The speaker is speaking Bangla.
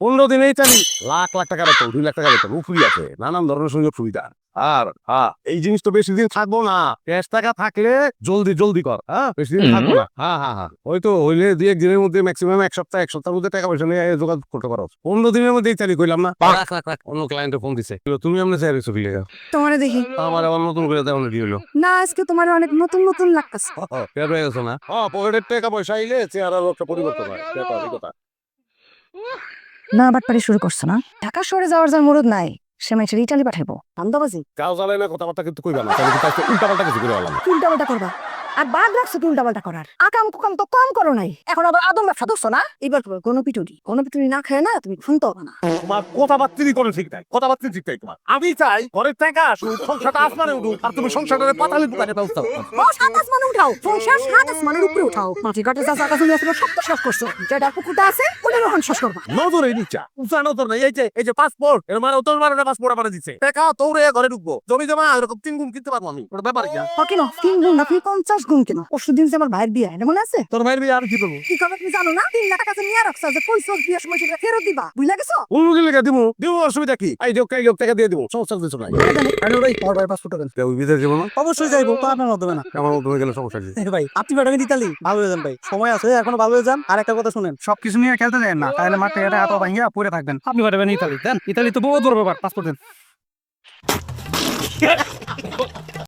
15 দিনে ইতালি লাখ লাখ টাকা বেতন, 2 লাখ টাকা বেতন, উপরি আছে, নানান ধরনের সুযোগ সুবিধা। আর এই জিনিস তো বেশি দিন থাকবো না। ক্যাশ টাকা থাকলে জলদি জলদি কর, বেশি দিন থাকবো না। ওই তো হইলে 2-1 দিনের মধ্যে, ম্যাক্সিমাম এক সপ্তাহের মধ্যে টাকা পয়সা নিয়ে যোগাযোগ করতে পারো। 15 দিনের মধ্যে ইতালি কইলাম না। রাখ রাখ রাখ, অন্য ক্লায়েন্টে ফোন দিছে। তুমি এমনি চাই রেছো ফিলে তোমারে দেখি আমার আবার নতুন করে তেমন কি হলো না, আজকে তোমার অনেক নতুন নতুন লাগতেছে। বের হয়ে গেছো না? পকেটের টাকা পয়সা আইলে চেহারা লোকটা পরিবর্তন হয়, ব্যাপারই কথা। না, বাটপাড়ি শুরু করছো না? ঢাকা শহরে যাওয়ার যার মুরুদ নাই, সে মাইছে ইটালি পাঠাবো। ধান্দাবাজি। গাও জ্বালাই না, কথাবার্তা কিন্তু কইবা না, তাহলে কিন্তু উল্টা পাল্টা কিছু করে বললাম। উল্টা পাল্টা করবা আর বাদ রাখছো কি উল্টা পাল্টা করার? আকাম কুকাম তো কম করো নাই, এখন আবার আদম ব্যবসা ধরছো না? এবার গণপিটুনি না খায় না তুমি শুনতে হবে না। তোমার কথাবার্তাই করে ঠিক নাই, কথাবার্তা ঠিক নাই তোমার। আমি চাই ঘরের টাকা আসুক, সংসারটা আসমানে উঠুক, আর তুমি সংসারের পাতালে দোকানে ব্যবস্থা করো। ও সাত আসমানে উঠাও, সংসার সাত আসমানের উপরে উঠাও। মাটি কাটে যা জায়গা জমি আছে সব তো শেষ করছো, যেটা পুকুরটা আছে ওটা এখন শেষ করবা। নজরে নিচা উঁচা নজর নাই। এই যে পাসপোর্ট, এর মানে তোর মানে পাসপোর্ট আমার দিচ্ছে টাকা তোরে ঘরে ঢুকবো, জমি জমা এরকম 3 গুণ কিনতে পারবো আমি, ওটা ব্যাপার কি? কেন 3 গুণ না, তুমি 50 গুণ কেন? পরশু দিন যে আমার ভাইয়ের বিয়ে, এটা মনে আছে? তোর ভাইয়ের বিয়ে আর কি করবো? কি কথা তুমি জানো না? 3 লাখ টাকা নিয়ে রাখছো যে পয়সা বিয়ের সময় সেটা ফেরত দিবা, বুঝলা গেছো? উনুকি লেগে দিবো দিবো, অসুবিধা কি? এই যোগ টাকা দিয়ে দিবো, সমস্যা কিছু নাই। বিদেশ যাবো না? অবশ্যই যাইবো, তো আপনার মাধ্যমে না। আমার মধ্যে গেলে সমস্যা কি? ভাই আপনি পাঠাবেন ইতালি, ভালো হয়ে যান ভাই, সময় আছে এখনো, ভালো হয়ে যান। আর একটা কথা শুনেন, সবকিছু নিয়ে খেলতে যায় না, তাহলে মাঠে ঘাটে হাত ভাঙিয়া পড়ে থাকবেন। আপনি পাঠাবেন ইতালি, দেন ইতালি তো বহুত বড় ব্যাপার, পাসপোর্ট দেন।